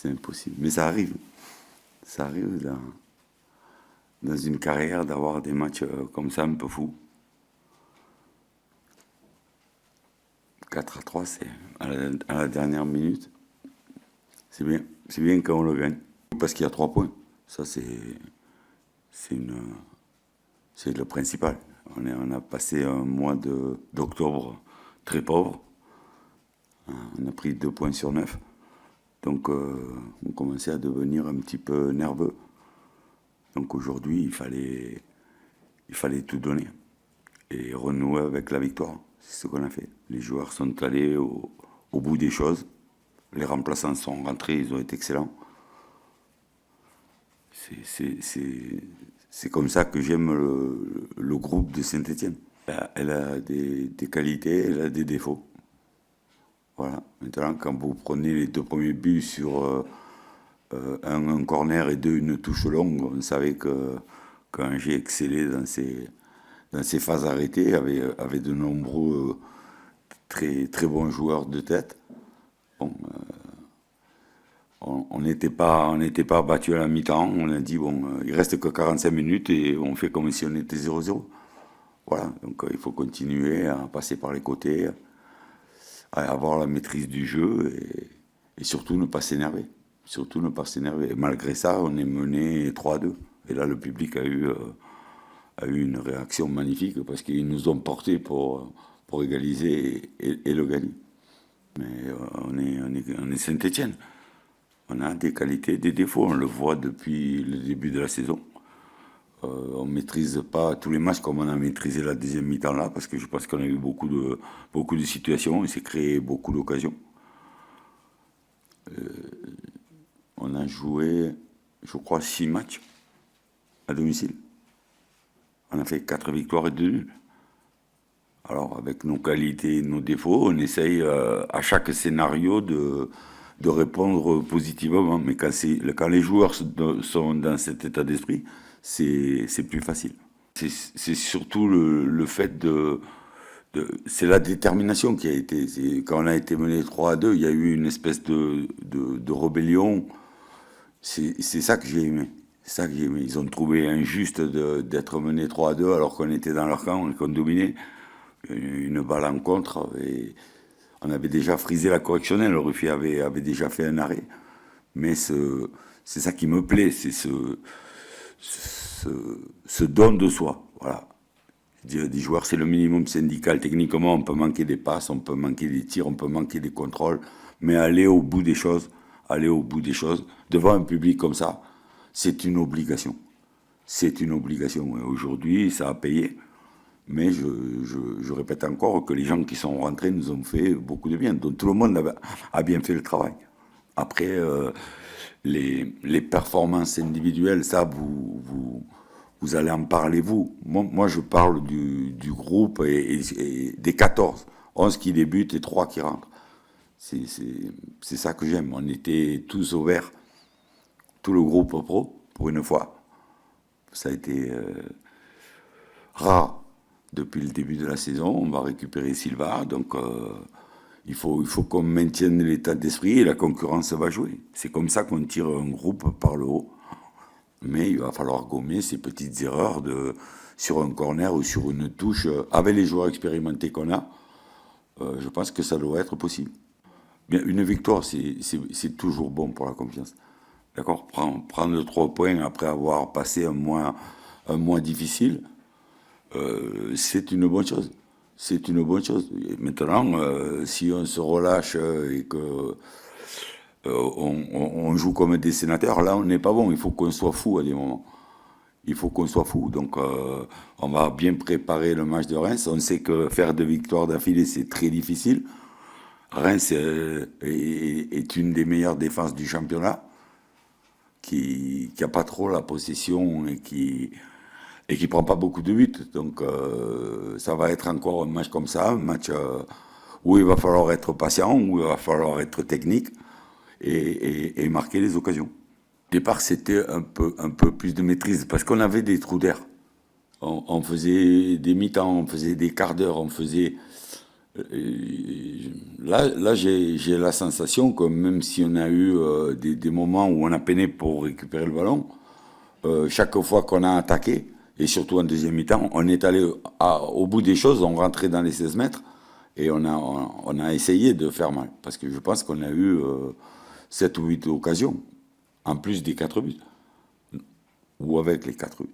c'est impossible. Mais ça arrive. Ça arrive dans une carrière d'avoir des matchs comme ça un peu fous. 4-3, c'est à la dernière minute. C'est bien. C'est bien quand on le gagne. Parce qu'il y a 3 points. Ça, c'est le principal. On a passé un mois d'octobre très pauvre. On a pris 2 points sur 9. Donc, on commençait à devenir un petit peu nerveux. Donc, aujourd'hui, il fallait tout donner et renouer avec la victoire. C'est ce qu'on a fait. Les joueurs sont allés au bout des choses. Les remplaçants sont rentrés, ils ont été excellents. C'est comme ça que j'aime le groupe de Saint-Étienne. Elle a des qualités, elle a des défauts. Voilà. Maintenant, quand vous prenez les 2 premiers buts sur un corner et 2 une touche longue, on savait que j'ai excellé dans ces phases arrêtées, avait de nombreux très, très bons joueurs de tête. Bon, on n'était pas battu à la mi-temps. On a dit, il reste que 45 minutes et on fait comme si on était 0-0. Voilà, donc il faut continuer à passer par les côtés, à avoir la maîtrise du jeu et surtout ne pas s'énerver. Surtout ne pas s'énerver. Et malgré ça, on est mené 3-2. Et là, le public a eu une réaction magnifique parce qu'ils nous ont portés pour égaliser et le gagner. Mais on est Saint-Étienne. On a des qualités, des défauts. On le voit depuis le début de la saison. On ne maîtrise pas tous les matchs comme on a maîtrisé la deuxième mi-temps là, parce que je pense qu'on a eu beaucoup de situations, il s'est créé beaucoup d'occasions. On a joué, je crois, 6 matchs à domicile. On a fait 4 victoires et 2 nuls. Alors, avec nos qualités et nos défauts, on essaye à chaque scénario de répondre positivement. Mais quand les joueurs sont dans cet état d'esprit, c'est plus facile. C'est surtout le fait c'est la détermination qui a été. Quand on a été mené 3-2, il y a eu une espèce de rébellion. C'est ça que j'ai aimé. C'est ça que j'ai aimé. Ils ont trouvé injuste d'être mené 3-2 alors qu'on était dans leur camp, qu'on dominait. Une balle en contre. Et on avait déjà frisé la correctionnelle. Le Ruffier avait déjà fait un arrêt. Mais c'est ça qui me plaît. C'est ce don de soi. Voilà. Je dirais des joueurs, c'est le minimum syndical. Techniquement, on peut manquer des passes, on peut manquer des tirs, on peut manquer des contrôles, mais aller au bout des choses, devant un public comme ça, c'est une obligation. C'est une obligation. Et aujourd'hui, ça a payé. Mais je répète encore que les gens qui sont rentrés nous ont fait beaucoup de bien. Donc tout le monde a bien fait le travail. Après, les performances individuelles, ça, vous allez en parler, vous. Moi, je parle du groupe et des 14. 11 qui débutent et 3 qui rentrent. C'est ça que j'aime. On était tous au vert. Tout le groupe pro, pour une fois. Ça a été rare depuis le début de la saison. On va récupérer Silva. Donc, il faut qu'on maintienne l'état d'esprit et la concurrence va jouer. C'est comme ça qu'on tire un groupe par le haut. Mais il va falloir gommer ces petites erreurs sur un corner ou sur une touche. Avec les joueurs expérimentés qu'on a, je pense que ça doit être possible. Bien, une victoire, c'est toujours bon pour la confiance. D'accord ? Prendre 3 points après avoir passé un mois difficile, c'est une bonne chose. C'est une bonne chose. Et maintenant, si on se relâche et que on joue comme des sénateurs, là on n'est pas bon, il faut qu'on soit fou à des moments. Il faut qu'on soit fou. Donc on va bien préparer le match de Reims. On sait que faire 2 victoires d'affilée, c'est très difficile. Reims est une des meilleures défenses du championnat, qui n'a pas trop la possession et qui prend pas beaucoup de buts. Donc ça va être encore un match comme ça, un match où il va falloir être patient, où il va falloir être technique, et marquer les occasions. Au départ, c'était un peu plus de maîtrise, parce qu'on avait des trous d'air. On faisait des mi-temps, on faisait des quarts d'heure, on faisait Là j'ai la sensation que même si on a eu des moments où on a peiné pour récupérer le ballon, chaque fois qu'on a attaqué, et surtout en deuxième mi-temps, on est allé au bout des choses, on rentrait dans les 16 mètres et on a essayé de faire mal. Parce que je pense qu'on a eu 7 ou 8 occasions, en plus des 4 buts, ou avec les 4 buts.